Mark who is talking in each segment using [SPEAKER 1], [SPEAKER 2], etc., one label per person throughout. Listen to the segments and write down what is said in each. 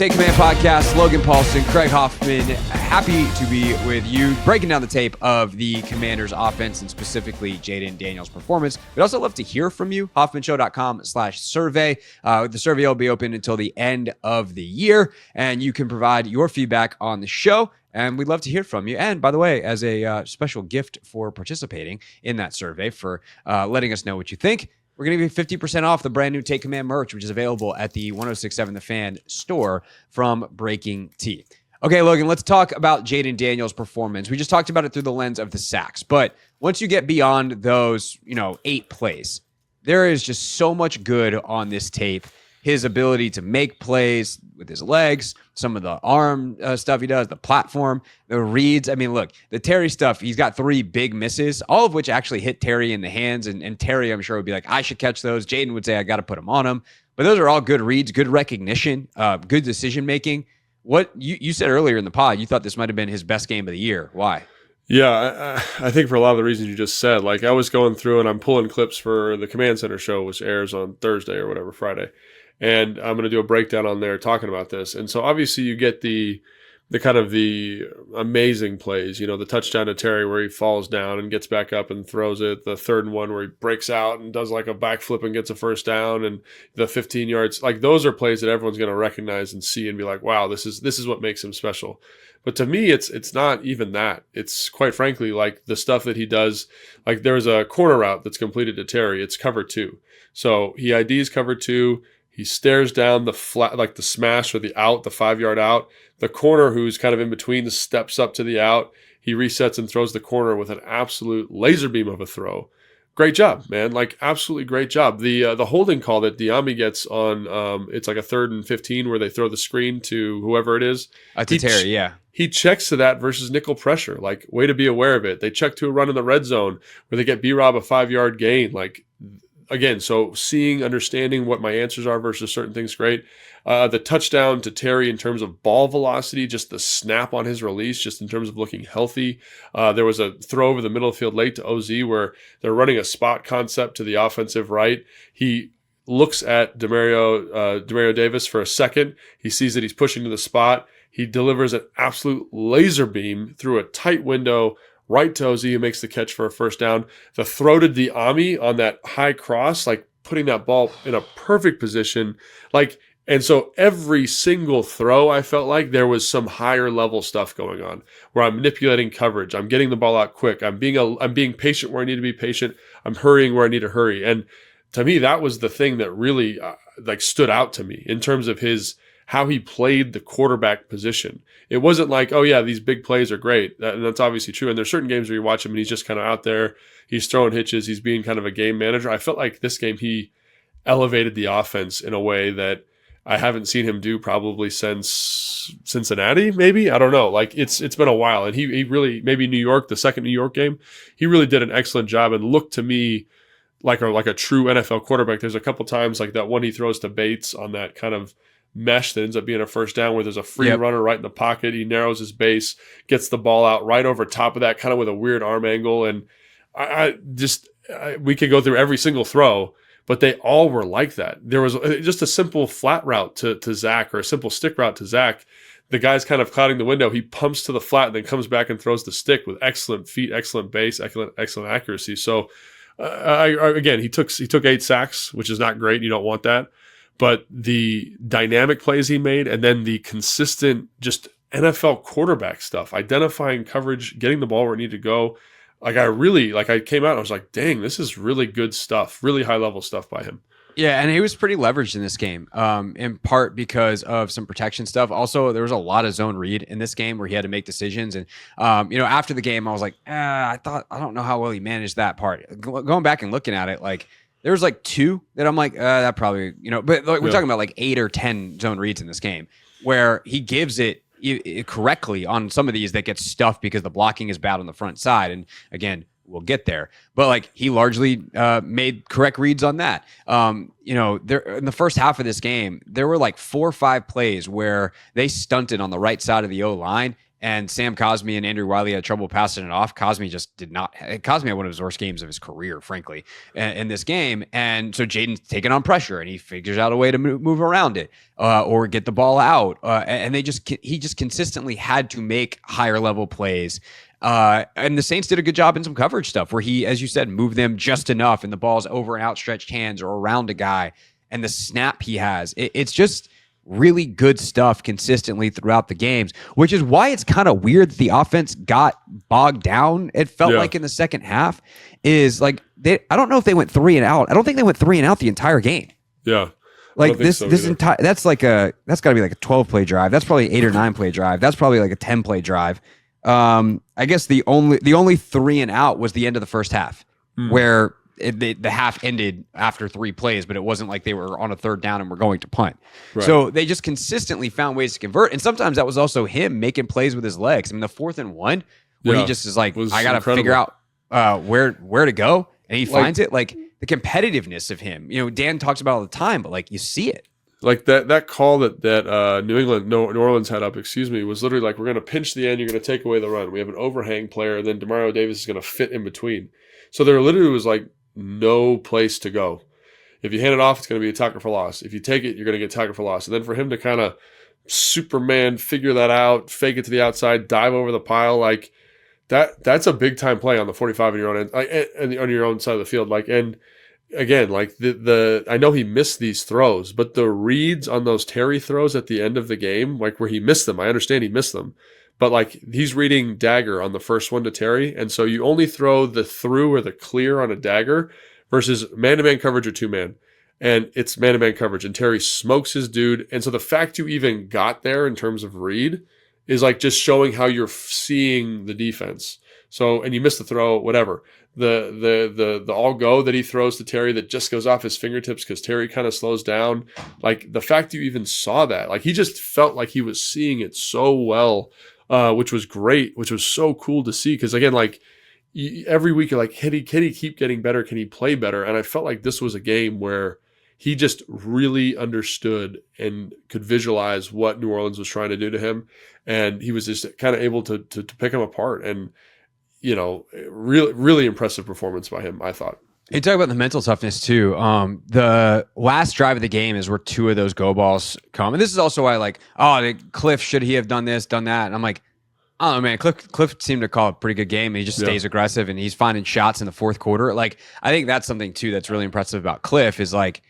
[SPEAKER 1] Take Command Podcast, Logan Paulson, Craig Hoffman, happy to be with you, breaking down the tape of the Commanders offense and specifically Jayden Daniels' performance. We'd also love to hear from you, hoffmanshow.com/survey. The survey will be open until the end of the year, and you can provide your feedback on the show, and we'd love to hear from you. And by the way, as a special gift for participating in that survey, for letting us know what you think, we're going to give you 50% off the brand new Take Command merch, which is available at the 1067 The Fan store from Breaking Tea. Okay, Logan, let's talk about Jayden Daniels' performance. We just talked about it through the lens of the sacks, but once you get beyond those, 8 plays, there is just so much good on this tape. His ability to make plays with his legs, some of the arm stuff he does, the platform, the reads. I mean, look, the Terry stuff, he's got 3 big misses, all of which actually hit Terry in the hands. And Terry, I'm sure, would be like, I should catch those. Jayden would say, I got to put them on him. But those are all good reads, good recognition, good decision-making. What you said earlier in the pod, you thought this might have been his best game of the year. Why?
[SPEAKER 2] Yeah, I think for a lot of the reasons you just said. Like, I was going through and I'm pulling clips for the Command Center show, which airs on Thursday or whatever, Friday. And I'm going to do a breakdown on there talking about this. And so obviously you get the kind of the amazing plays, the touchdown to Terry where he falls down and gets back up and throws it, the 3rd and 1 where he breaks out and does like a backflip and gets a first down, and the 15 yards. Like, those are plays that everyone's going to recognize and see and be like, wow, this is what makes him special. But to me, it's not even that. It's quite frankly like the stuff that he does. Like, there's a corner route that's completed to Terry. It's cover 2. So he IDs cover 2. He stares down the flat, like the smash or the out, the 5-yard out. The corner, who's kind of in between, steps up to the out. He resets and throws the corner with an absolute laser beam of a throw. Great job, man. Like, absolutely great job. The holding call that Diami gets on, it's like a 3rd and 15 where they throw the screen to whoever it is.
[SPEAKER 1] To Terry, yeah.
[SPEAKER 2] He checks to that versus nickel pressure. Like, way to be aware of it. They check to a run in the red zone where they get B-Rob a 5-yard gain. Like, again, so seeing, understanding what my answers are versus certain things, great. The touchdown to Terry in terms of ball velocity, just the snap on his release, just in terms of looking healthy. There was a throw over the middle of the field late to OZ where they're running a spot concept to the offensive right. He looks at Demario Davis for a second. He sees that he's pushing to the spot. He delivers an absolute laser beam through a tight window right to OZ, who makes the catch for a first down. The throw to Diami on that high cross, like putting that ball in a perfect position. And so every single throw, I felt like there was some higher level stuff going on where I'm manipulating coverage. I'm getting the ball out quick. I'm being patient where I need to be patient. I'm hurrying where I need to hurry. And to me, that was the thing that really stood out to me in terms of how he played the quarterback position. It wasn't like, oh yeah, these big plays are great. And that's obviously true. And there's certain games where you watch him and he's just kind of out there. He's throwing hitches. He's being kind of a game manager. I felt like this game he elevated the offense in a way that I haven't seen him do probably since Cincinnati, maybe. I don't know. Like, it's been a while. And he really, maybe New York, the second New York game, he really did an excellent job and looked to me like a true NFL quarterback. There's a couple times like that one he throws to Bates on that kind of mesh that ends up being a first down where there's a free runner right in the pocket. He narrows his base, gets the ball out right over top of that, kind of with a weird arm angle. And we could go through every single throw, but they all were like that. There was just a simple flat route to Zach, or a simple stick route to Zach. The guy's kind of clouding the window. He pumps to the flat and then comes back and throws the stick with excellent feet, excellent base, excellent accuracy. So again, he took 8 sacks, which is not great. You don't want that. But the dynamic plays he made, and then the consistent just NFL quarterback stuff, identifying coverage, getting the ball where it needed to go. I came out and I was like, dang, this is really good stuff, really high level stuff by him.
[SPEAKER 1] Yeah, and he was pretty leveraged in this game, in part because of some protection stuff. Also, there was a lot of zone read in this game where he had to make decisions. And, after the game, I was like, I don't know how well he managed that part. Going back and looking at it, like, there was like 2 that I'm like, that probably, but like, we're talking about like 8 or 10 zone reads in this game where he gives it correctly on some of these that get stuffed because the blocking is bad on the front side. And again, we'll get there. But like, he largely made correct reads on that. There in the first half of this game, there were like 4 or 5 plays where they stunted on the right side of the O-line. and Sam Cosmi and Andrew Wiley had trouble passing it off. Cosmi just did not. Cosmi had one of his worst games of his career, frankly, in this game. And so Jayden's taking on pressure, and he figures out a way to move around it or get the ball out. And he just consistently had to make higher level plays. And the Saints did a good job in some coverage stuff where he, as you said, moved them just enough, and the ball's over and outstretched hands or around a guy, and the snap he has. It's just really good stuff consistently throughout the games, which is why it's kind of weird that the offense got bogged down. It felt like in the second half is like I don't know if they went 3 and out. I don't think they went 3 and out the entire game.
[SPEAKER 2] Yeah.
[SPEAKER 1] Like this entire that's got to be like a 12 play drive. That's probably 8 or 9 play drive. That's probably like a 10 play drive. I guess the only 3 and out was the end of the first half where the half ended after 3 plays, but it wasn't like they were on a 3rd down and were going to punt. Right. So they just consistently found ways to convert. And sometimes that was also him making plays with his legs. I mean, the 4th and 1 where he just is like, I got to figure out where to go. And he finds it. Like the competitiveness of him, Dan talks about all the time, but like you see it.
[SPEAKER 2] Like that call that New Orleans had up, was literally like, we're going to pinch the end. You're going to take away the run. We have an overhang player. And then Demario Davis is going to fit in between. So there literally was like no place to go. If you hand it off, it's going to be a tackle for loss. If you take it, you're going to get tackle for loss. And then for him to kind of Superman figure that out, fake it to the outside, dive over the pile, like that's a big time play on the 45 on your own end, and on your own side of the field. Like, and again, like I know he missed these throws, but the reads on those Terry throws at the end of the game, like where he missed them, I understand he missed them. But like he's reading dagger on the first one to Terry. And so you only throw the through or the clear on a dagger versus man-to-man coverage or 2-man. And it's man-to-man coverage. And Terry smokes his dude. And so the fact you even got there in terms of read is like just showing how you're seeing the defense. So, and you missed the throw, whatever. The all go that he throws to Terry that just goes off his fingertips because Terry kind of slows down. Like the fact you even saw that, like he just felt like he was seeing it so well. Which was great, which was so cool to see. Because again, like every week you're like, can he keep getting better? Can he play better? And I felt like this was a game where he just really understood and could visualize what New Orleans was trying to do to him. And he was just kind of able to pick him apart. And, really, really impressive performance by him, I thought.
[SPEAKER 1] You talk about the mental toughness too. The last drive of the game is where 2 of those go balls come. And this is also why Cliff, should he have done this, done that? And I'm like, I don't know, man. Cliff seemed to call a pretty good game. And he just stays aggressive and he's finding shots in the 4th quarter. Like, I think that's something too that's really impressive about Cliff is like,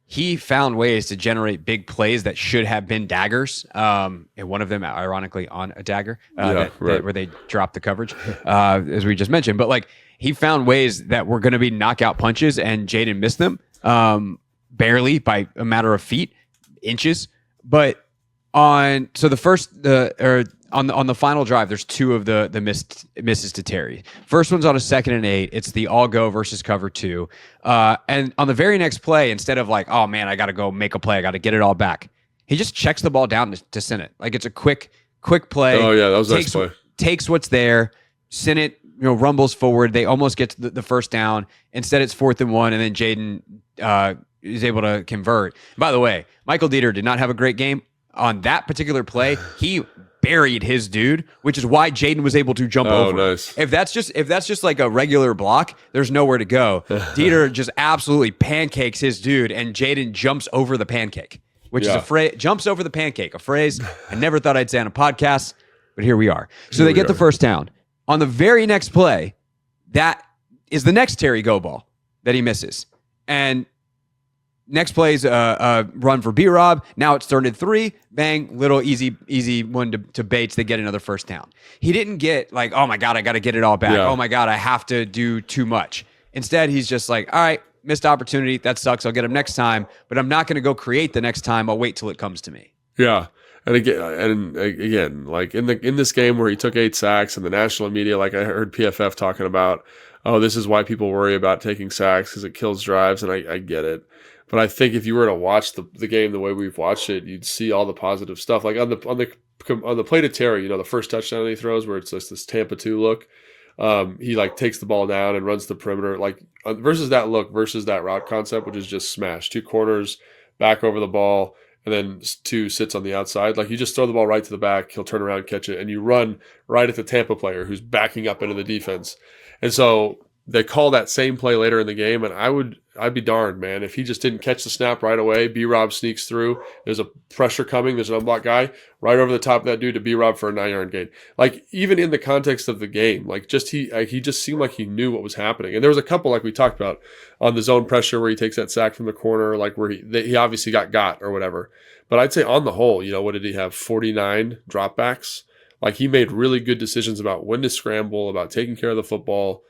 [SPEAKER 1] he found ways to generate big plays that should have been daggers. And one of them, ironically, on a dagger where they dropped the coverage, as we just mentioned. But like, he found ways that were going to be knockout punches, and Jayden missed them barely by a matter of feet, inches. But on the final drive, there's 2 of the misses to Terry. First one's on a 2nd and 8. It's the all go versus cover 2. And on the very next play, instead of like, oh man, I got to go make a play, I got to get it all back, he just checks the ball down to send it. Like it's a quick play.
[SPEAKER 2] Oh yeah, that was a nice play.
[SPEAKER 1] Takes what's there, send it. Rumbles forward. They almost get to the first down. Instead, it's 4th and 1, and then Jayden is able to convert. By the way, Michael Dieter did not have a great game on that particular play. He buried his dude, which is why Jayden was able to jump over.
[SPEAKER 2] Nice.
[SPEAKER 1] If that's just like a regular block, there's nowhere to go. Dieter just absolutely pancakes his dude, and Jayden jumps over the pancake, which is a phrase. Jumps over the pancake, a phrase I never thought I'd say on a podcast, but here we are. So they get the first down. On the very next play, that is the next Terry go ball that he misses. And next play is a run for B-Rob. Now it's 3rd and 3. Bang, little easy one to Bates. They get another first down. He didn't get like, oh my God, I got to get it all back. Yeah. Oh my God, I have to do too much. Instead, he's just like, all right, missed opportunity. That sucks. I'll get him next time. But I'm not going to go create the next time. I'll wait till it comes to me.
[SPEAKER 2] Yeah. And again, like in this game where he took 8 sacks and the national media, like I heard PFF talking about, oh, this is why people worry about taking sacks because it kills drives, and I get it. But I think if you were to watch the game the way we've watched it, you'd see all the positive stuff. Like on the play to Terry, the first touchdown that he throws where it's just this Tampa 2 look, he like takes the ball down and runs the perimeter, like versus that look versus that route concept, which is just smash 2 corners, back over the ball. and then 2 sits on the outside. Like, you just throw the ball right to the back, he'll turn around, catch it, and you run right at the Tampa player who's backing up into the defense. And so they call that same play later in the game, and I'd be darned, man, if he just didn't catch the snap right away. B-Rob sneaks through. There's a pressure coming. There's an unblocked guy right over the top of that dude to B-Rob for a 9-yard gain. Like, even in the context of the game, like, he just seemed like he knew what was happening. And there was a couple, like we talked about, on the zone pressure where he takes that sack from the corner, like where he obviously got or whatever. But I'd say on the whole, what did he have? 49 dropbacks. Like, he made really good decisions about when to scramble, about taking care of the football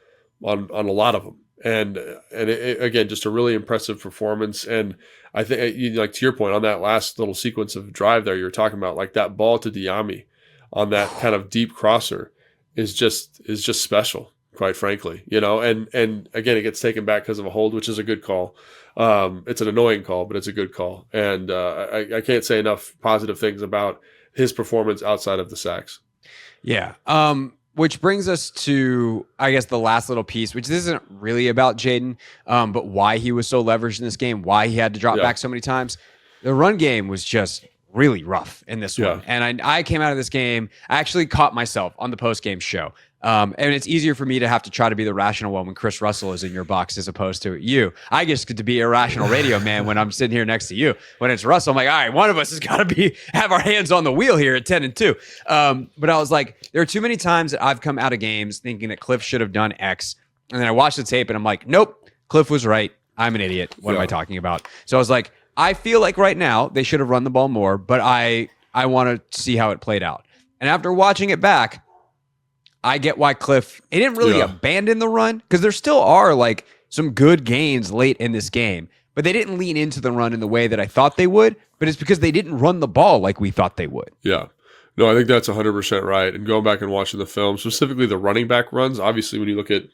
[SPEAKER 2] on a lot of them. And again, just a really impressive performance. And I think, like, to your point on that last little sequence of drive there, you were talking about, like, that ball to Diami on that kind of deep crosser is just special, quite frankly, and again, it gets taken back because of a hold, which is a good call. It's an annoying call, but it's a good call. And I can't say enough positive things about his performance outside of the sacks.
[SPEAKER 1] Yeah. Which brings us to, I guess, the last little piece, which this isn't really about Jayden, but why he was so leveraged in this game, why he had to drop back so many times. The run game was just really rough in this one. And I came out of this game, I actually caught myself on the post-game show. And it's easier for me to have to try to be the rational one when Chris Russell is in your box as opposed to you. I just get to be irrational radio man when I'm sitting here next to you. When it's Russell, I'm like, all right, one of us has got to have our hands on the wheel here at 10-2. But I was like, there are too many times that I've come out of games thinking that Cliff should have done X. And then I watched the tape and I'm like, nope, Cliff was right. I'm an idiot. What am I talking about? So I was like, I feel like right now they should have run the ball more, but I want to see how it played out. And after watching it back, I get why Cliff, he didn't really abandon the run, because there still are like some good gains late in this game, but they didn't lean into the run in the way that I thought they would, but it's because they didn't run the ball like we thought they would.
[SPEAKER 2] Yeah. No, I think that's 100% right. And going back and watching the film, specifically the running back runs, obviously when you look at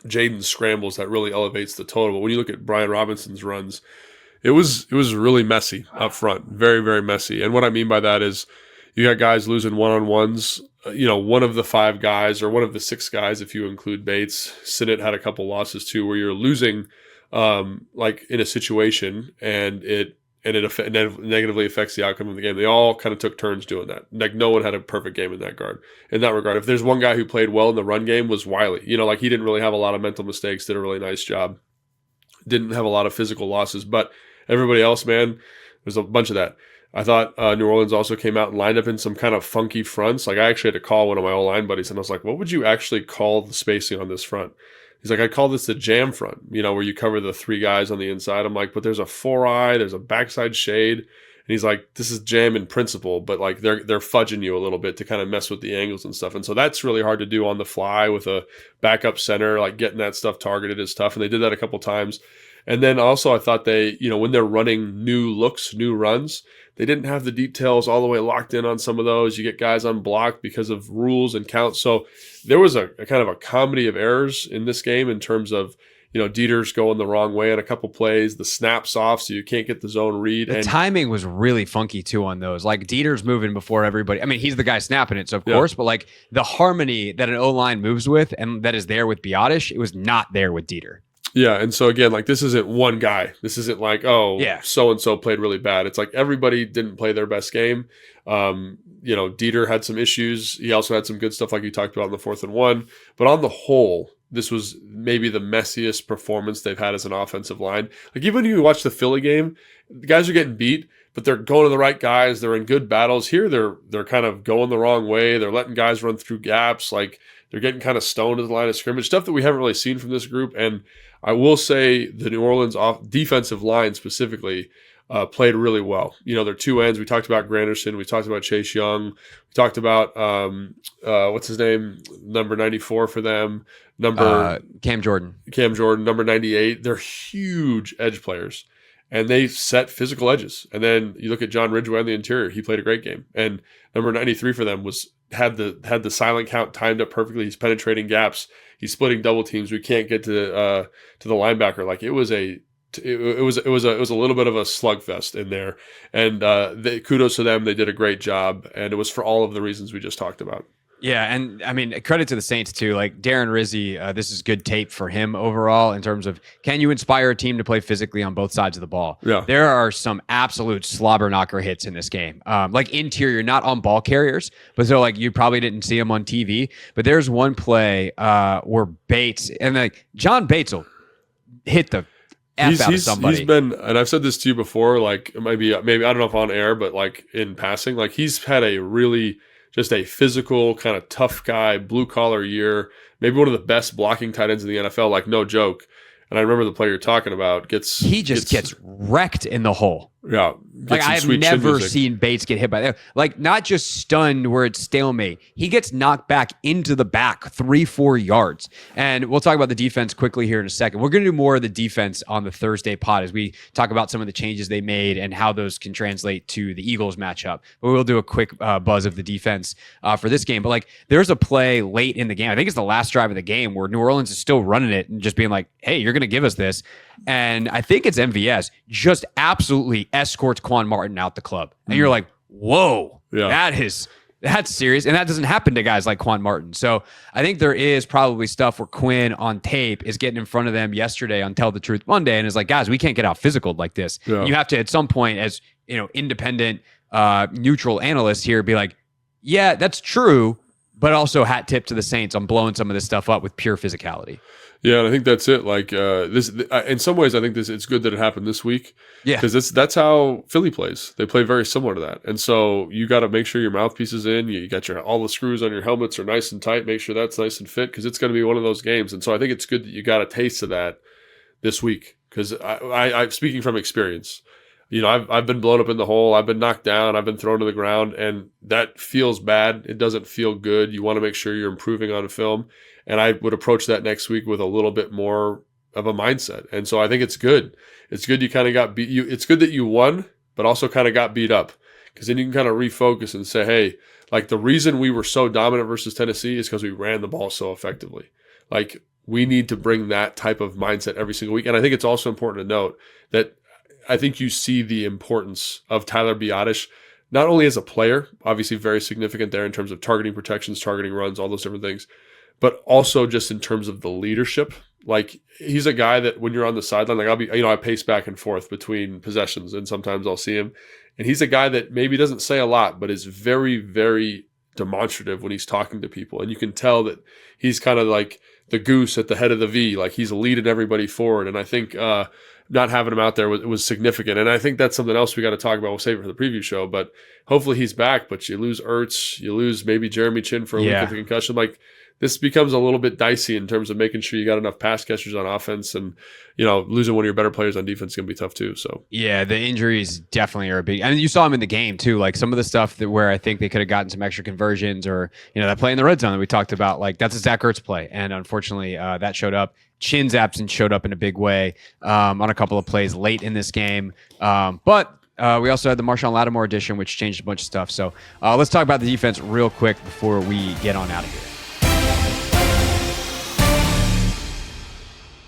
[SPEAKER 2] Jayden's scrambles, that really elevates the total. But when you look at Brian Robinson's runs, it was really messy up front, very, very messy. And what I mean by that is you got guys losing one-on-ones. One of the 5 guys or one of the 6 guys, if you include Bates, Sinnott had a couple losses too, where you're losing like in a situation and it negatively affects the outcome of the game. They all kind of took turns doing that. Like, no one had a perfect game in that regard. If there's one guy who played well in the run game, was Wiley. Like, he didn't really have a lot of mental mistakes, did a really nice job. Didn't have a lot of physical losses, but everybody else, man, there's a bunch of that. I thought New Orleans also came out and lined up in some kind of funky fronts. Like, I actually had to call one of my O-line buddies, and I was like, what would you actually call the spacing on this front? He's like, I call this the jam front, where you cover the 3 guys on the inside. I'm like, but there's a 4-eye, there's a backside shade. And he's like, this is jam in principle, but like they're fudging you a little bit to kind of mess with the angles and stuff. And so that's really hard to do on the fly with a backup center. Like, getting that stuff targeted is tough. And they did that a couple times. And then also I thought they, when they're running new looks, new runs, they didn't have the details all the way locked in on some of those. You get guys unblocked because of rules and counts. So there was a kind of a comedy of errors in this game in terms of, Dieter's going the wrong way on a couple plays, the snaps off, so you can't get the zone read.
[SPEAKER 1] The timing was really funky too on those. Like, Dieter's moving before everybody. I mean, he's the guy snapping it, so of course, but like the harmony that an O-line moves with and that is there with Biotish, it was not there with Dieter.
[SPEAKER 2] Yeah, and so again, like, this isn't one guy. This isn't like, so-and-so played really bad. It's like everybody didn't play their best game. Dieter had some issues. He also had some good stuff like you talked about on the 4th and 1. But on the whole, this was maybe the messiest performance they've had as an offensive line. Like, even when you watch the Philly game, the guys are getting beat, but they're going to the right guys. They're in good battles. Here, they're kind of going the wrong way. They're letting guys run through gaps. Like, they're getting kind of stoned at the line of scrimmage, stuff that we haven't really seen from this group. And I will say the New Orleans defensive line specifically played really well. Their 2 ends. We talked about Granderson. We talked about Chase Young. We talked about, what's his name? Number 94 for them.
[SPEAKER 1] Cam Jordan.
[SPEAKER 2] Number 98. They're huge edge players. And they set physical edges. And then you look at John Ridgeway on the interior. He played a great game. And number 93 for them had the silent count timed up perfectly. He's penetrating gaps. He's splitting double teams. We can't get to the linebacker. Like, it was a little bit of a slugfest in there. And kudos to them. They did a great job. And it was for all of the reasons we just talked about.
[SPEAKER 1] Yeah, and I mean, credit to the Saints too. Like Darren Rizzi, this is good tape for him overall in terms of can you inspire a team to play physically on both sides of the ball?
[SPEAKER 2] Yeah.
[SPEAKER 1] There are some absolute slobber knocker hits in this game, like interior, not on ball carriers, but so like you probably didn't see them on TV. But there's one play where Bates and like John Bates will hit the F out of somebody.
[SPEAKER 2] He's been, and I've said this to you before, like maybe I don't know if on air, but like in passing, like he's had a really just a physical kind of tough guy, blue collar year, maybe one of the best blocking tight ends in the NFL, like no joke. And I remember the player you're talking about gets
[SPEAKER 1] wrecked in the hole.
[SPEAKER 2] Yeah.
[SPEAKER 1] Like I've never seen Bates get hit by that. Like not just stunned where it's stalemate. He gets knocked back into the back 3-4 yards. And we'll talk about the defense quickly here in a second. We're going to do more of the defense on the Thursday pod as we talk about some of the changes they made and how those can translate to the Eagles matchup. But we'll do a quick buzz of the defense for this game. But like there's a play late in the game. I think it's the last drive of the game where New Orleans is still running it and just being like, hey, you're going to give us this. And I think it's MVS just absolutely escorts Quan Martin out the club. And you're like, whoa, that's serious. And that doesn't happen to guys like Quan Martin. So I think there is probably stuff where Quinn on tape is getting in front of them yesterday on Tell the Truth Monday and is like, guys, we can't get out physical like this. Yeah. You have to, at some point, as independent, neutral analysts here, be like, yeah, that's true. But also hat tip to the Saints on blowing some of this stuff up with pure physicality.
[SPEAKER 2] Yeah, and I think that's it. Like this, in some ways, I think it's good that it happened this week.
[SPEAKER 1] Yeah,
[SPEAKER 2] because that's how Philly plays. They play very similar to that, and so you got to make sure your mouthpiece is in. You got all the screws on your helmets are nice and tight. Make sure that's nice and fit because it's going to be one of those games. And so I think it's good that you got a taste of that this week because I'm speaking from experience. I've been blown up in the hole. I've been knocked down. I've been thrown to the ground, and that feels bad. It doesn't feel good. You want to make sure you're improving on film. And I would approach that next week with a little bit more of a mindset. And so I think it's good. It's good you kind of got beat. It's good that you won, but also kind of got beat up because then you can kind of refocus and say, hey, like the reason we were so dominant versus Tennessee is because we ran the ball so effectively. Like we need to bring that type of mindset every single week. And I think it's also important to note that I think you see the importance of Tyler Biadasz, not only as a player, obviously very significant there in terms of targeting protections, targeting runs, all those different things, but also just in terms of the leadership. Like he's a guy that when you're on the sideline, like I'll be, I pace back and forth between possessions and sometimes I'll see him. And he's a guy that maybe doesn't say a lot, but is very, very demonstrative when he's talking to people. And you can tell that he's kind of like the goose at the head of the V, like he's leading everybody forward. And I think not having him out there was significant. And I think that's something else we got to talk about. We'll save it for the preview show, but hopefully he's back. But you lose Ertz, you lose maybe Jeremy Chin for a week with a concussion. Like this becomes a little bit dicey in terms of making sure you got enough pass catchers on offense, and losing one of your better players on defense is going to be tough too. So yeah,
[SPEAKER 1] the injuries definitely are a big. I mean, you saw him in the game too. Like some of the stuff that where I think they could have gotten some extra conversions, or that play in the red zone that we talked about. Like that's a Zach Ertz play, and unfortunately that showed up. Chin's absence showed up in a big way on a couple of plays late in this game, but. We also had the Marshawn Lattimore edition, which changed a bunch of stuff. So let's talk about the defense real quick before we get on out of here.